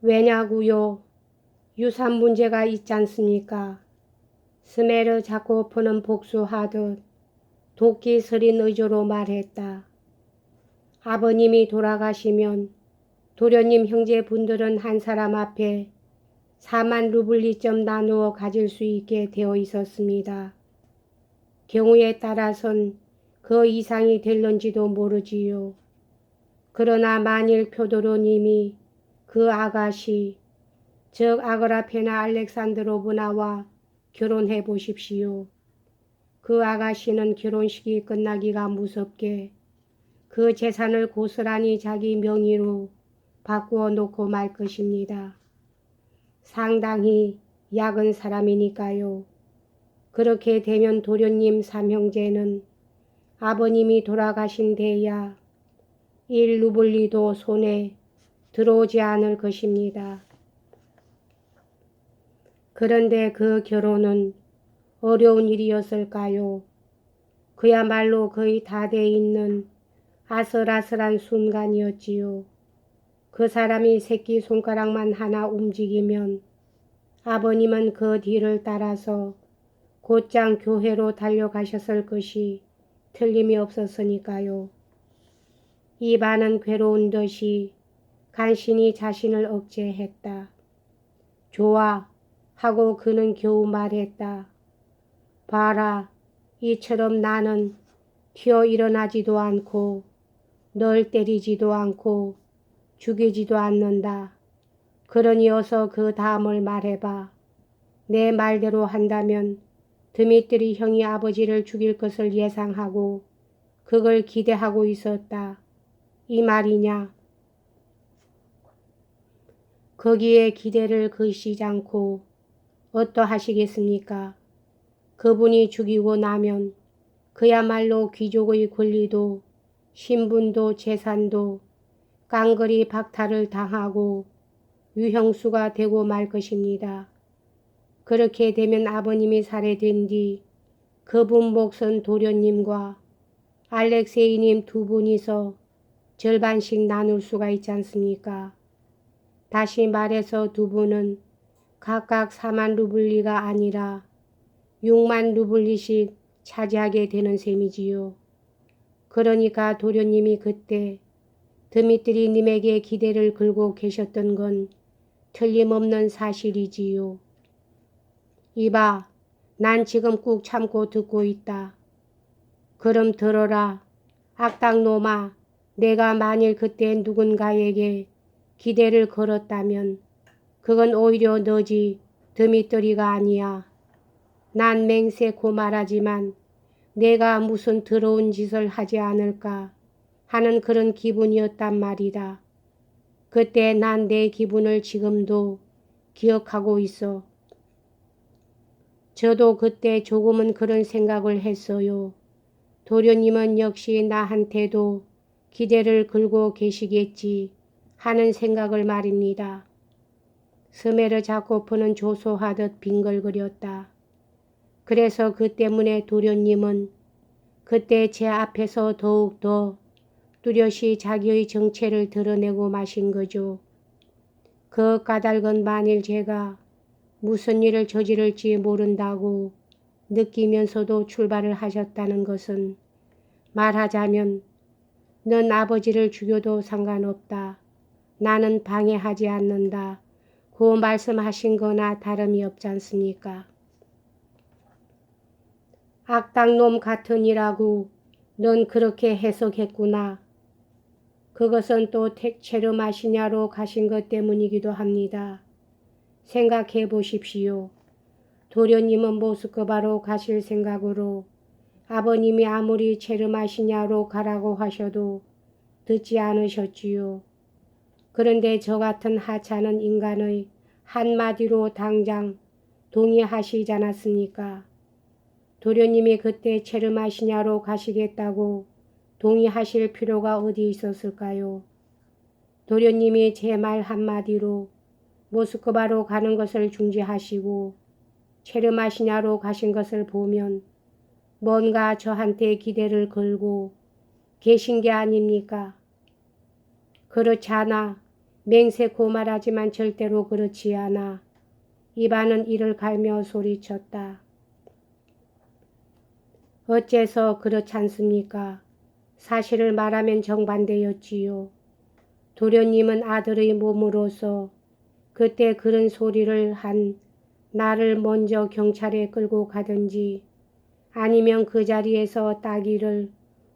왜냐고요? 유산 문제가 있지 않습니까? 스메르 자코프는 복수하듯 도끼 서린 의조로 말했다. 아버님이 돌아가시면 도련님 형제분들은 한 사람 앞에 4만 루블리쯤 나누어 가질 수 있게 되어 있었습니다. 경우에 따라선 그 이상이 될런지도 모르지요. 그러나 만일 표도로님이 그 아가씨, 즉 아그라페나 알렉산드로브나와 결혼해 보십시오. 그 아가씨는 결혼식이 끝나기가 무섭게 그 재산을 고스란히 자기 명의로 바꾸어 놓고 말 것입니다. 상당히 약은 사람이니까요. 그렇게 되면 도련님 삼형제는 아버님이 돌아가신 데야 1루블리도 손에 들어오지 않을 것입니다. 그런데 그 결혼은 어려운 일이었을까요? 그야말로 거의 다 돼 있는 아슬아슬한 순간이었지요. 그 사람이 새끼손가락만 하나 움직이면 아버님은 그 뒤를 따라서 곧장 교회로 달려가셨을 것이 틀림이 없었으니까요. 이반은 괴로운 듯이 간신히 자신을 억제했다. 좋아 하고 그는 겨우 말했다. 봐라, 이처럼 나는 튀어 일어나지도 않고 널 때리지도 않고 죽이지도 않는다. 그러니 어서 그 다음을 말해봐. 내 말대로 한다면 드미트리 형이 아버지를 죽일 것을 예상하고 그걸 기대하고 있었다. 이 말이냐? 거기에 기대를 거시지 않고 어떠하시겠습니까? 그분이 죽이고 나면 그야말로 귀족의 권리도 신분도 재산도 깡그리 박탈을 당하고 유형수가 되고 말 것입니다. 그렇게 되면 아버님이 살해된 뒤 그분 몫은 도련님과 알렉세이님 두 분이서 절반씩 나눌 수가 있지 않습니까? 다시 말해서 두 분은 각각 4만 루블리가 아니라 6만 루블리씩 차지하게 되는 셈이지요. 그러니까 도련님이 그때 드미트리님에게 기대를 걸고 계셨던 건 틀림없는 사실이지요. 이봐, 난 지금 꾹 참고 듣고 있다. 그럼 들어라. 악당놈아, 내가 만일 그때 누군가에게 기대를 걸었다면 그건 오히려 너지 드미트리가 아니야. 난 맹세코 말하지만 내가 무슨 더러운 짓을 하지 않을까 하는 그런 기분이었단 말이다. 그때 난 내 기분을 지금도 기억하고 있어. 저도 그때 조금은 그런 생각을 했어요. 도련님은 역시 나한테도 기대를 걸고 계시겠지 하는 생각을 말입니다. 스메르 자코프는 조소하듯 빙글거렸다. 그래서 그 때문에 도련님은 그때 제 앞에서 더욱더 뚜렷이 자기의 정체를 드러내고 마신 거죠. 그 까닭은 만일 제가 무슨 일을 저지를지 모른다고 느끼면서도 출발을 하셨다는 것은 말하자면 넌 아버지를 죽여도 상관없다. 나는 방해하지 않는다. 고 말씀하신 거나 다름이 없지 않습니까? 악당놈 같으니라고 넌 그렇게 해석했구나. 그것은 또 체르 마시냐로 가신 것 때문이기도 합니다. 생각해 보십시오. 도련님은 모스크바로 가실 생각으로 아버님이 아무리 체르 마시냐로 가라고 하셔도 듣지 않으셨지요. 그런데 저 같은 하찮은 인간의 한마디로 당장 동의하시지 않았습니까? 도련님이 그때 체르 마시냐로 가시겠다고 동의하실 필요가 어디 있었을까요? 도련님이 제 말 한마디로 모스크바로 가는 것을 중지하시고 체르 마시냐로 가신 것을 보면 뭔가 저한테 기대를 걸고 계신 게 아닙니까? 그렇지 않아 맹세코 말하지만 절대로 그렇지 않아. 이반은 이를 갈며 소리쳤다. 어째서 그렇잖습니까? 사실을 말하면 정반대였지요. 도련님은 아들의 몸으로서 그때 그런 소리를 한 나를 먼저 경찰에 끌고 가든지 아니면 그 자리에서 따귀를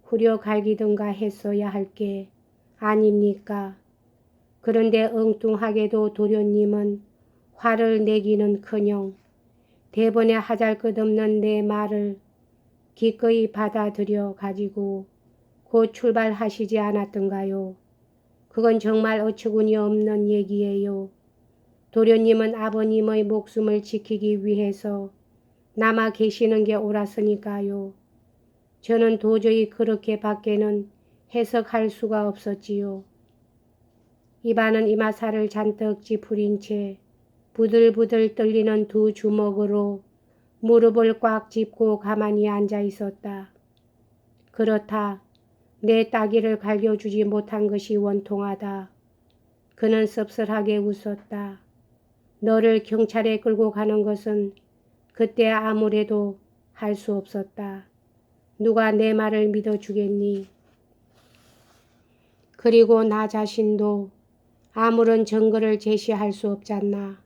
후려갈기든가 했어야 할 게 아닙니까? 그런데 엉뚱하게도 도련님은 화를 내기는커녕 대번에 하잘것없는 내 말을 기꺼이 받아들여 가지고 곧 출발하시지 않았던가요? 그건 정말 어처구니 없는 얘기예요. 도련님은 아버님의 목숨을 지키기 위해서 남아 계시는 게 옳았으니까요. 저는 도저히 그렇게 밖에는 해석할 수가 없었지요. 이반은 이마살을 잔뜩 찌푸린 채 부들부들 떨리는 두 주먹으로 무릎을 꽉 짚고 가만히 앉아 있었다. 그렇다. 내 따귀를 갈겨주지 못한 것이 원통하다. 그는 씁쓸하게 웃었다. 너를 경찰에 끌고 가는 것은 그때 아무래도 할 수 없었다. 누가 내 말을 믿어주겠니? 그리고 나 자신도 아무런 증거를 제시할 수 없잖나.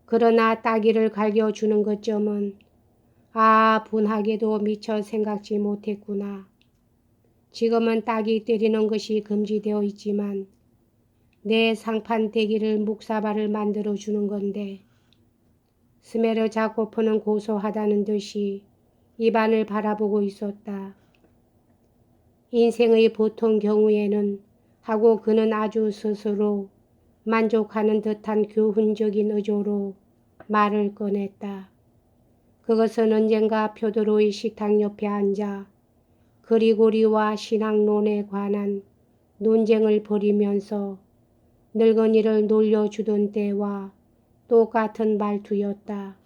그러나 따귀를 갈겨주는 것점은 분하게도 미처 생각지 못했구나. 지금은 따귀 때리는 것이 금지되어 있지만 내 상판 대기를 묵사발을 만들어주는 건데 스메르 자코프는 고소하다는 듯이 이반을 바라보고 있었다. 인생의 보통 경우에는 하고 그는 아주 스스로 만족하는 듯한 교훈적인 의조로 말을 꺼냈다. 그것은 언젠가 표도로의 식탁 옆에 앉아 그리고리와 신학론에 관한 논쟁을 벌이면서 늙은이를 놀려주던 때와 똑같은 말투였다.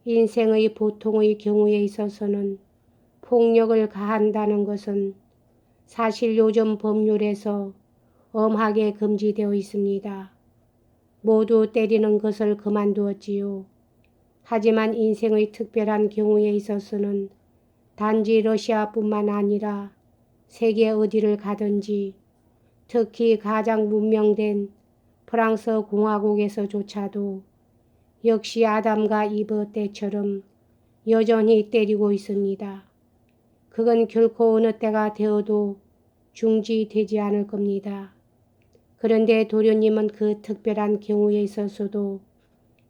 인생의 보통의 경우에 있어서는 폭력을 가한다는 것은 사실 요즘 법률에서 엄하게 금지되어 있습니다. 모두 때리는 것을 그만두었지요. 하지만 인생의 특별한 경우에 있어서는 단지 러시아뿐만 아니라 세계 어디를 가든지 특히 가장 문명된 프랑스 공화국에서조차도 역시 아담과 이브 때처럼 여전히 때리고 있습니다. 그건 결코 어느 때가 되어도 중지되지 않을 겁니다. 그런데 도련님은 그 특별한 경우에 있어서도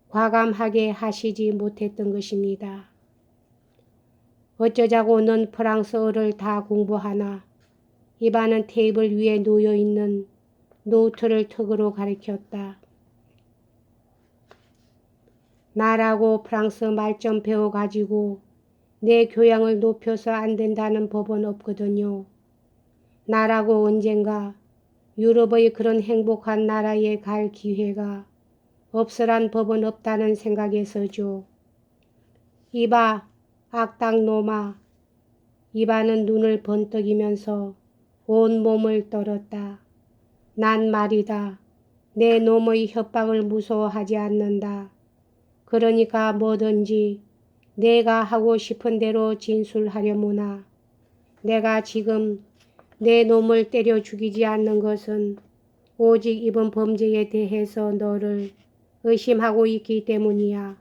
과감하게 하시지 못했던 것입니다. 어쩌자고 넌 프랑스어를 다 공부하나? 이반은 테이블 위에 놓여있는 노트를 턱으로 가리켰다. 나라고 프랑스 말 좀 배워가지고 내 교양을 높여서 안 된다는 법은 없거든요. 나라고 언젠가 유럽의 그런 행복한 나라에 갈 기회가 없으란 법은 없다는 생각에서죠. 이봐, 악당놈아. 이반은 눈을 번뜩이면서 온몸을 떨었다. 난 말이다. 내 놈의 협박을 무서워하지 않는다. 그러니까 뭐든지 내가 하고 싶은 대로 진술하려무나. 내가 지금 내 놈을 때려 죽이지 않는 것은 오직 이번 범죄에 대해서 너를 의심하고 있기 때문이야.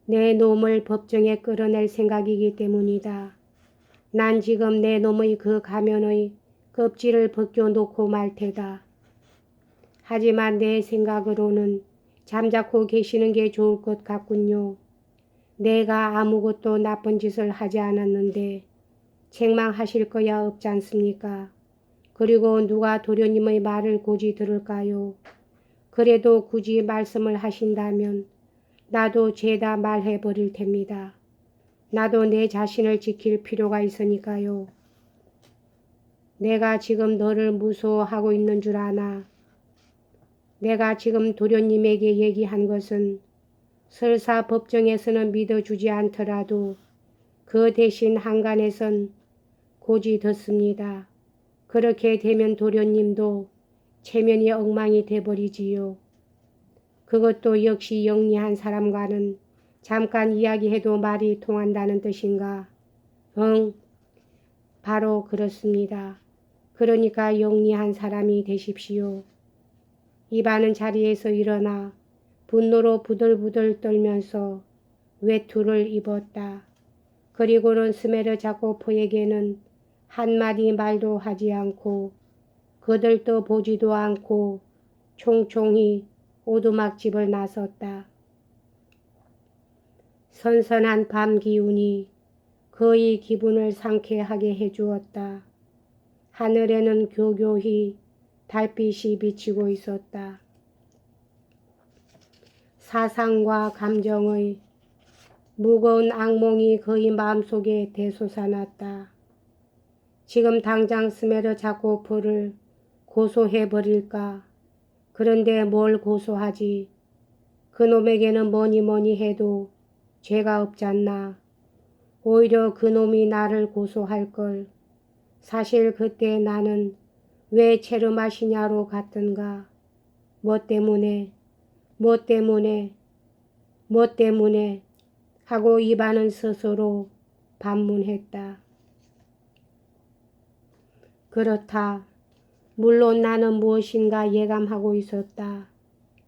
내 놈을 법정에 끌어낼 생각이기 때문이다. 난 지금 내 놈의 그 가면의 껍질을 벗겨놓고 말 테다. 하지만 내 생각으로는 잠자코 계시는 게 좋을 것 같군요. 내가 아무것도 나쁜 짓을 하지 않았는데 책망하실 거야 없지 않습니까? 그리고 누가 도련님의 말을 고지 들을까요? 그래도 굳이 말씀을 하신다면 나도 죄다 말해버릴 테입니다. 나도 내 자신을 지킬 필요가 있으니까요. 내가 지금 너를 무서워하고 있는 줄 아나? 내가 지금 도련님에게 얘기한 것은 설사 법정에서는 믿어주지 않더라도 그 대신 한간에선 고지 듣습니다. 그렇게 되면 도련님도 체면이 엉망이 돼버리지요. 그것도 역시 영리한 사람과는 잠깐 이야기해도 말이 통한다는 뜻인가? 응, 바로 그렇습니다. 그러니까 영리한 사람이 되십시오. 이반은 자리에서 일어나 분노로 부들부들 떨면서 외투를 입었다. 그리고는 스메르 자코프에게는 한마디 말도 하지 않고 거들떠 보지도 않고 총총히 오두막집을 나섰다. 선선한 밤 기운이 거의 기분을 상쾌하게 해주었다. 하늘에는 교교히 달빛이 비치고 있었다. 사상과 감정의 무거운 악몽이 그의 마음속에 대솟아났다. 지금 당장 스메르 자코프를 고소해버릴까? 그런데 뭘 고소하지? 그놈에게는 뭐니 해도 죄가 없잖나. 오히려 그놈이 나를 고소할걸. 사실 그때 나는 왜 체르마시냐로 갔던가. 뭐 때문에 하고 이반은 스스로 반문했다. 그렇다. 물론 나는 무엇인가 예감하고 있었다.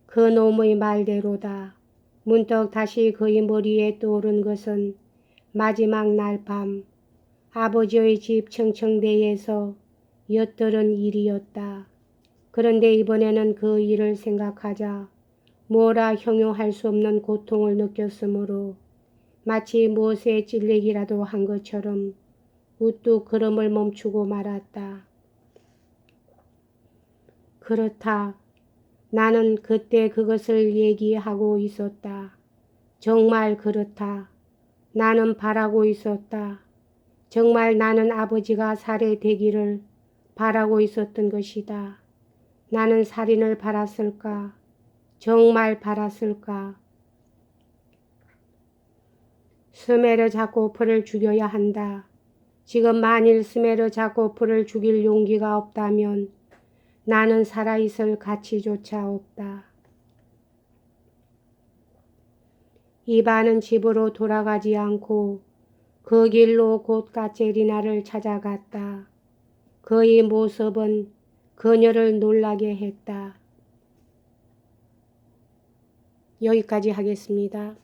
그놈의 말대로다. 문득 다시 그의 머리에 떠오른 것은 마지막 날 밤 아버지의 집 청청대에서 엿들은 일이었다. 그런데 이번에는 그 일을 생각하자 뭐라 형용할 수 없는 고통을 느꼈으므로 마치 무엇에 찔리기라도 한 것처럼 우뚝 걸음을 멈추고 말았다. 그렇다. 나는 그때 그것을 얘기하고 있었다. 정말 그렇다. 나는 바라고 있었다. 정말 나는 아버지가 살해되기를 바라고 있었던 것이다. 나는 살인을 바랐을까? 정말 바랐을까? 스메르 자코프를 죽여야 한다. 지금 만일 스메르 자코프를 죽일 용기가 없다면 나는 살아있을 가치조차 없다. 이반은 집으로 돌아가지 않고 그 길로 곧 까체리나를 찾아갔다. 그의 모습은 그녀를 놀라게 했다. 여기까지 하겠습니다.